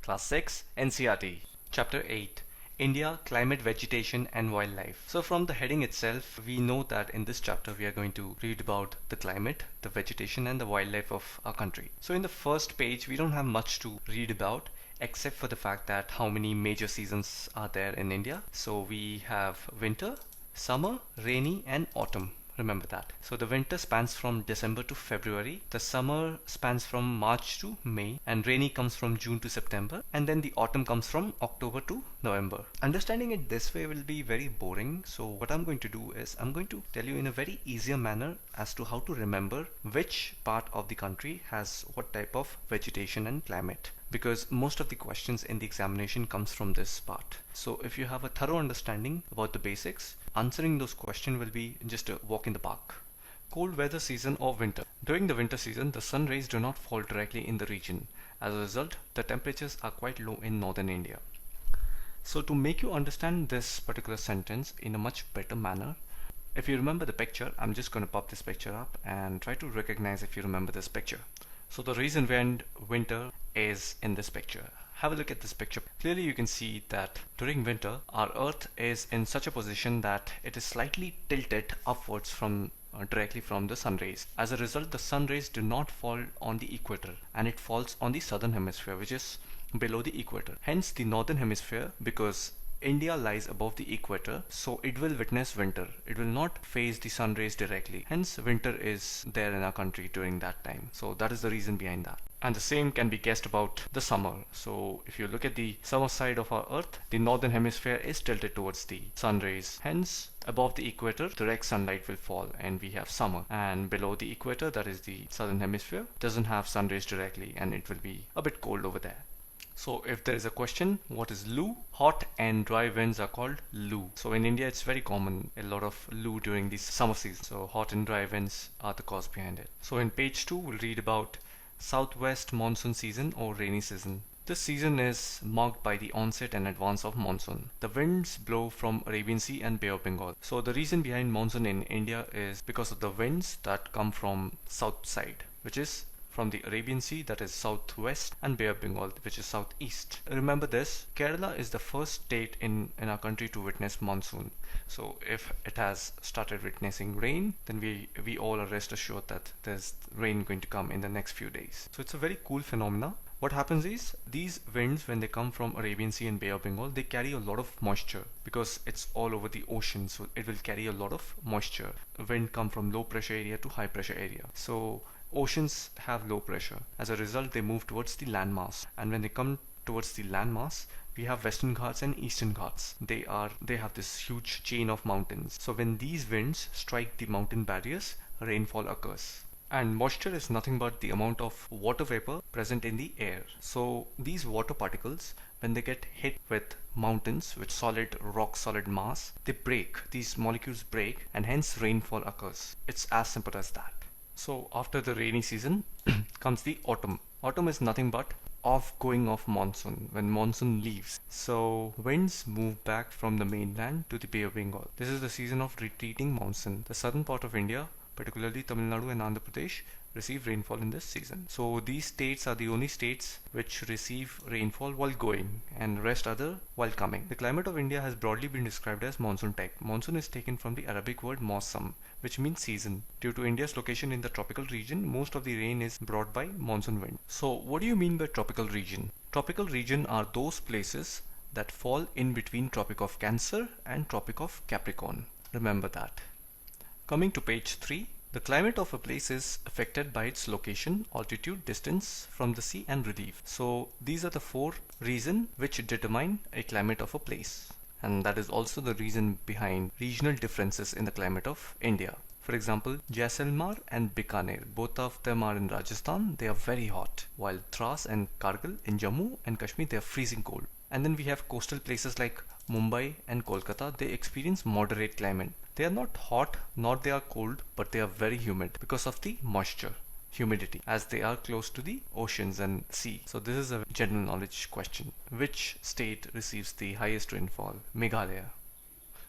Class 6 NCERT Chapter 8 India, Climate, Vegetation and Wildlife. So from the heading itself, we know that in this chapter we are going to read about the climate, the vegetation and the wildlife of our country. So in the first page, we don't have much to read about except for the fact that how many major seasons are there in India. So we have winter, summer, rainy and autumn. Remember that. So the winter spans from December to February, the summer spans from March to May, and rainy comes from June to September, and then the autumn comes from October to November. Understanding it this way will be very boring, so what I'm going to do is I'm going to tell you in a very easier manner as to how to remember which part of the country has what type of vegetation and climate, because most of the questions in the examination comes from this part. So if you have a thorough understanding about the basics, answering those questions will be just a walk in the park. Cold weather season or winter. During the winter season, the sun rays do not fall directly in the region. As a result, the temperatures are quite low in northern India. So to make you understand this particular sentence in a much better manner, if you remember the picture, I'm just going to pop this picture up and try to recognize if you remember this picture. So the reason behind winter is in this picture. Have a look at this picture. Clearly you can see that during winter our earth is in such a position that it is slightly tilted upwards from directly from the sun rays. As a result, the sun rays do not fall on the equator and it falls on the southern hemisphere, which is below the equator. Hence the northern hemisphere, because India lies above the equator, so it will witness winter. It will not face the sun rays directly. Hence winter is there in our country during that time. So that is the reason behind that. And the same can be guessed about the summer. So if you look at the summer side of our earth, the northern hemisphere is tilted towards the sun rays. Hence above the equator direct sunlight will fall and we have summer, and below the equator, that is the southern hemisphere, doesn't have sun rays directly and it will be a bit cold over there. So if there is a question, what is loo? Hot and dry winds are called loo. So in India it's very common, a lot of loo during the summer season. So hot and dry winds are the cause behind it. So in page 2 we'll read about southwest monsoon season or rainy season. This season is marked by the onset and advance of monsoon. The winds blow from Arabian Sea and Bay of Bengal. So the reason behind monsoon in India is because of the winds that come from south side, which is from the Arabian Sea, that is southwest, and Bay of Bengal, which is southeast. Remember this, Kerala is the first state in our country to witness monsoon. So if it has started witnessing rain, then we all are rest assured that there's rain going to come in the next few days. So it's a very cool phenomena. What happens is, these winds, when they come from Arabian Sea and Bay of Bengal, they carry a lot of moisture because it's all over the ocean, so it will carry a lot of moisture. Wind come from low pressure area to high pressure area. So oceans have low pressure. As a result, they move towards the landmass, and when they come towards the landmass, we have Western Ghats and Eastern Ghats. They have this huge chain of mountains. So when these winds strike the mountain barriers, rainfall occurs. And moisture is nothing but the amount of water vapor present in the air. So these water particles, when they get hit with mountains with solid mass, they break. These molecules break, and hence rainfall occurs. It's as simple as that. So after the rainy season comes the autumn. Autumn is nothing but going off monsoon, when monsoon leaves. So winds move back from the mainland to the Bay of Bengal. This is the season of retreating monsoon. The southern part of India, particularly Tamil Nadu and Andhra Pradesh, receive rainfall in this season. So these states are the only states which receive rainfall while going, and rest other while coming. The climate of India has broadly been described as monsoon type. Monsoon is taken from the Arabic word mawsam, which means season. Due to India's location in the tropical region, most of the rain is brought by monsoon wind. So what do you mean by tropical region? Tropical region are those places that fall in between Tropic of Cancer and Tropic of Capricorn. Remember that. Coming to page 3, the climate of a place is affected by its location, altitude, distance from the sea and relief. So these are the 4 reasons which determine a climate of a place. And that is also the reason behind regional differences in the climate of India. For example, Jaisalmer and Bikaner, both of them are in Rajasthan, they are very hot, while Dras and Kargil in Jammu and Kashmir, they are freezing cold. And then we have coastal places like Mumbai and Kolkata, they experience moderate climate. They are not hot nor they are cold, but they are very humid because of the moisture, humidity, as they are close to the oceans and sea. So this is a general knowledge question. Which state receives the highest rainfall? Meghalaya.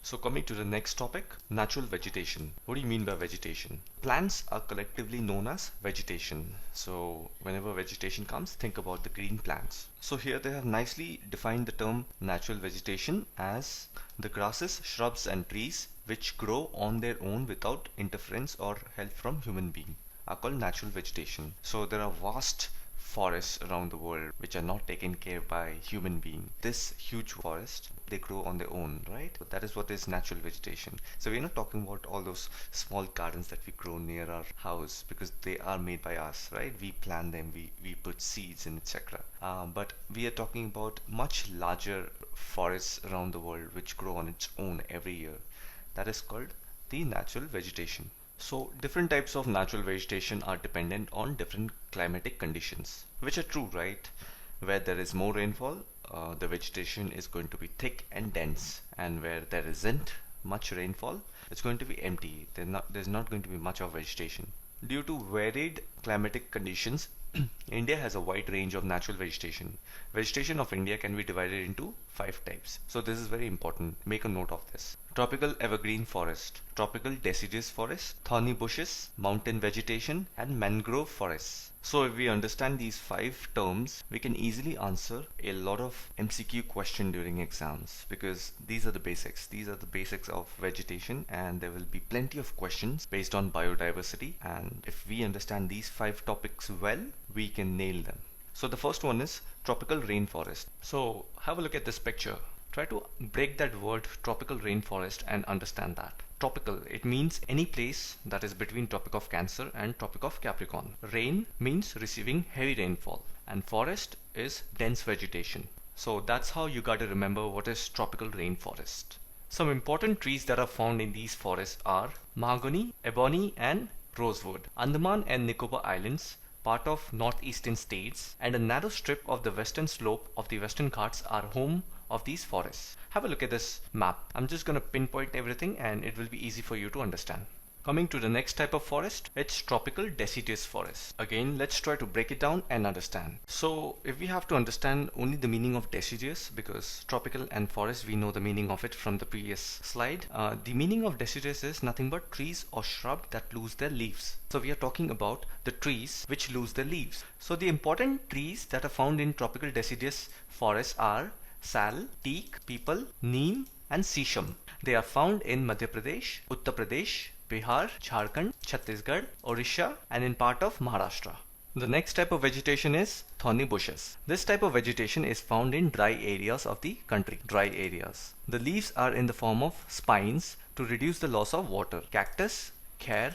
So coming to the next topic, natural vegetation. What do you mean by vegetation? Plants are collectively known as vegetation. So whenever vegetation comes, think about the green plants. So here they have nicely defined the term natural vegetation as the grasses, shrubs and trees which grow on their own without interference or help from human being are called natural vegetation. So there are vast forests around the world which are not taken care by human being. This huge forest, they grow on their own, right? So that is what is natural vegetation. So we're not talking about all those small gardens that we grow near our house because they are made by us, right? We plant them, we put seeds in, etc. But we are talking about much larger forests around the world which grow on its own every year. That is called the natural vegetation. So different types of natural vegetation are dependent on different climatic conditions, which are true, right? Where there is more rainfall, the vegetation is going to be thick and dense, and where there isn't much rainfall, it's going to be empty. There's not going to be much of vegetation. Due to varied climatic conditions, India has a wide range of natural vegetation. Vegetation of India can be divided into 5 types. So this is very important. Make a note of this. Tropical evergreen forest, tropical deciduous forest, thorny bushes, mountain vegetation, and mangrove forests. So if we understand these 5 terms, we can easily answer a lot of MCQ question during exams because these are the basics. These are the basics of vegetation, and there will be plenty of questions based on biodiversity, and if we understand these 5 topics well, we can nail them. So the first one is tropical rainforest. So have a look at this picture. Try to break that word tropical rainforest and understand that. Tropical, it means any place that is between Tropic of Cancer and Tropic of Capricorn. Rain means receiving heavy rainfall, and forest is dense vegetation. So that's how you got to remember what is tropical rainforest. Some important trees that are found in these forests are mahogany, ebony and rosewood. Andaman and Nicobar Islands, part of northeastern states, and a narrow strip of the western slope of the Western Ghats are home of these forests. Have a look at this map. I'm just going to pinpoint everything and it will be easy for you to understand. Coming to the next type of forest, it's tropical deciduous forest. Again, let's try to break it down and understand. So if we have to understand only the meaning of deciduous, because tropical and forest, we know the meaning of it from the previous slide. The meaning of deciduous is nothing but trees or shrub that lose their leaves. So we are talking about the trees which lose their leaves. So the important trees that are found in tropical deciduous forests are sal, teak, peepal, neem and sisham. They are found in Madhya Pradesh, Uttar Pradesh, Bihar, Jharkhand, Chhattisgarh, Orissa and in part of Maharashtra. The next type of vegetation is thorny bushes. This type of vegetation is found in dry areas of the country. Dry areas. The leaves are in the form of spines to reduce the loss of water. Cactus, khair,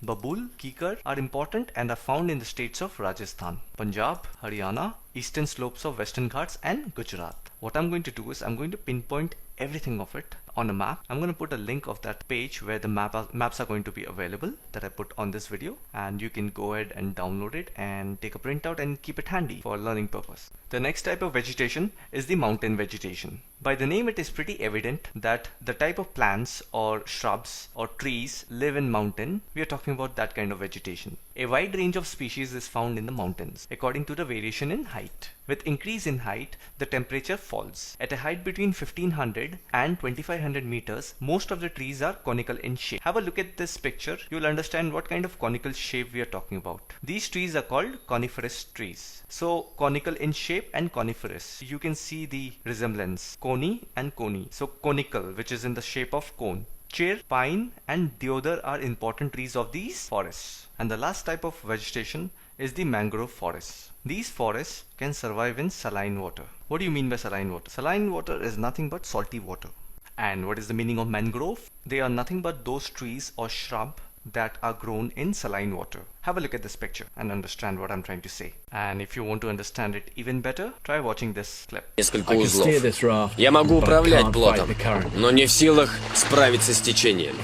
babul, kikar are important and are found in the states of Rajasthan, Punjab, Haryana, eastern slopes of Western Ghats and Gujarat. What I'm going to do is I'm going to pinpoint everything of it on a map. I'm going to put a link of that page where the maps are going to be available that I put on this video, and you can go ahead and download it and take a printout and keep it handy for learning purpose. The next type of vegetation is the mountain vegetation. By the name it is pretty evident that the type of plants or shrubs or trees live in mountain. We are talking about that kind of vegetation. A wide range of species is found in the mountains according to the variation in height. With increase in height, the temperature falls. At a height between 1500 and 2500 meters, most of the trees are conical in shape. Have a look at this picture. You will understand what kind of conical shape we are talking about. These trees are called coniferous trees. So conical in shape and coniferous. You can see the resemblance. Coni and coni. So conical, which is in the shape of cone. Cher, pine and deodar are important trees of these forests. And the last type of vegetation is the mangrove forests. These forests can survive in saline water. What do you mean by saline water? Saline water is nothing but salty water. And what is the meaning of mangrove? They are nothing but those trees or shrub that are grown in saline water. Have a look at this picture and understand what I'm trying to say. And if you want to understand it even better, try watching this clip. Несколько узлов. Я могу управлять плотом, но не в силах справиться с течением.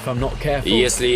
Если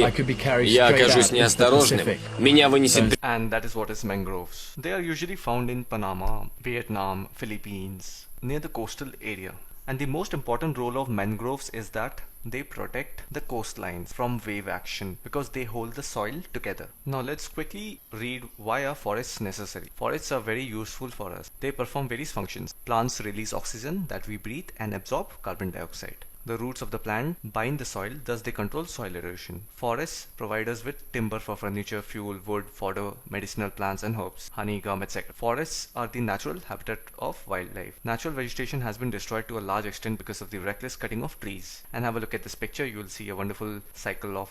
я окажусь неосторожным, меня вынесет... And that is what is mangroves. They are usually found in Panama, Vietnam, Philippines, near the coastal area. And the most important role of mangroves is that they protect the coastlines from wave action because they hold the soil together. Now let's quickly read why are forests necessary. Forests are very useful for us. They perform various functions. Plants release oxygen that we breathe and absorb carbon dioxide. The roots of the plant bind the soil, thus they control soil erosion. Forests provide us with timber for furniture, fuel, wood, fodder, medicinal plants and herbs, honey, gum, etc. Forests are the natural habitat of wildlife. Natural vegetation has been destroyed to a large extent because of the reckless cutting of trees. And have a look at this picture, you will see a wonderful cycle of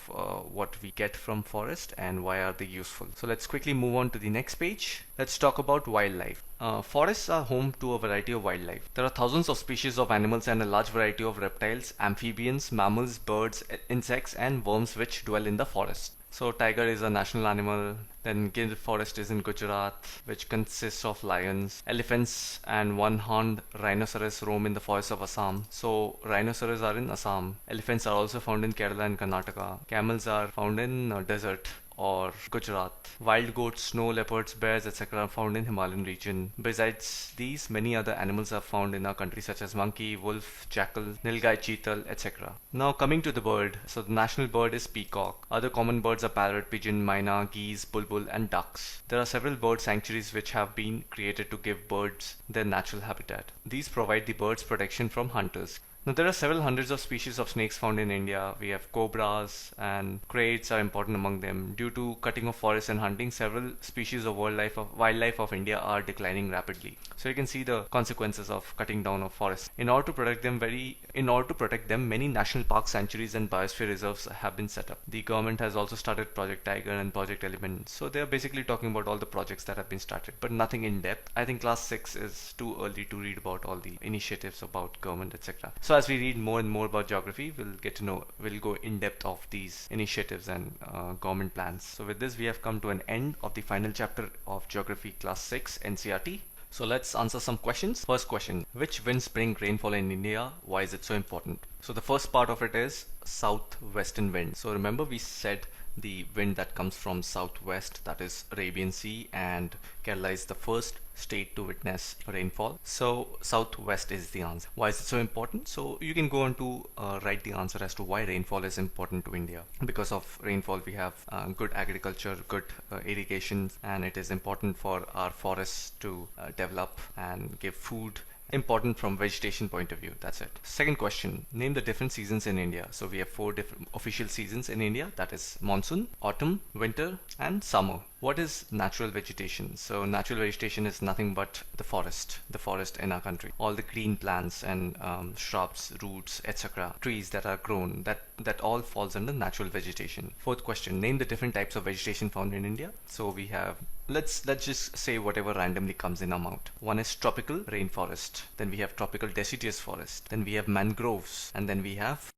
what we get from forest and why are they useful. So let's quickly move on to the next page. Let's talk about wildlife. Forests are home to a variety of wildlife. There are thousands of species of animals and a large variety of reptiles, amphibians, mammals, birds, insects and worms which dwell in the forest. So tiger is a national animal. Then Gir forest is in Gujarat, which consists of lions. Elephants and one-horned rhinoceros roam in the forests of Assam. So rhinoceros are in Assam. Elephants are also found in Kerala and Karnataka. Camels are found in desert or Gujarat. Wild goats, snow leopards, bears, etc. are found in Himalayan region. Besides these, many other animals are found in our country such as monkey, wolf, jackal, nilgai, cheetal, etc. Now coming to the bird. So the national bird is peacock. Other common birds are parrot, pigeon, myna, geese, bulbul and ducks. There are several bird sanctuaries which have been created to give birds their natural habitat. These provide the birds protection from hunters. Now there are several hundreds of species of snakes found in India. We have cobras and kraits are important among them. Due to cutting of forests and hunting, several species of wildlife of India are declining rapidly. So you can see the consequences of cutting down of forests. In order to protect them, many national parks, sanctuaries and biosphere reserves have been set up. The government has also started Project Tiger and Project Element. So they are basically talking about all the projects that have been started, but nothing in depth. I think class 6 is too early to read about all the initiatives about government, etc. So as we read more and more about geography, we'll go in depth of these initiatives and government plans. So with this, we have come to an end of the final chapter of Geography Class 6 NCERT. So let's answer some questions. First question, which winds bring rainfall in India? Why is it so important? So the first part of it is southwestern wind. So remember we said the wind that comes from southwest, that is Arabian Sea, and Kerala is the first state to witness rainfall. So southwest is the answer. Why is it so important? So you can go on to write the answer as to why rainfall is important to India. Because of rainfall we have good agriculture, good irrigation, and it is important for our forests to develop and give food. Important from vegetation point of view. That's it. Second question, name the different seasons in India. So we have 4 different official seasons in India, that is monsoon, autumn, winter and summer. What is natural vegetation? So natural vegetation is nothing but the forest in our country. All the green plants and shrubs, roots, etc. trees that are grown, that all falls under natural vegetation. Fourth question, name the different types of vegetation found in India. So we have, let's just say whatever randomly comes in our mouth. One is tropical rainforest, then we have tropical deciduous forest, then we have mangroves, and then we have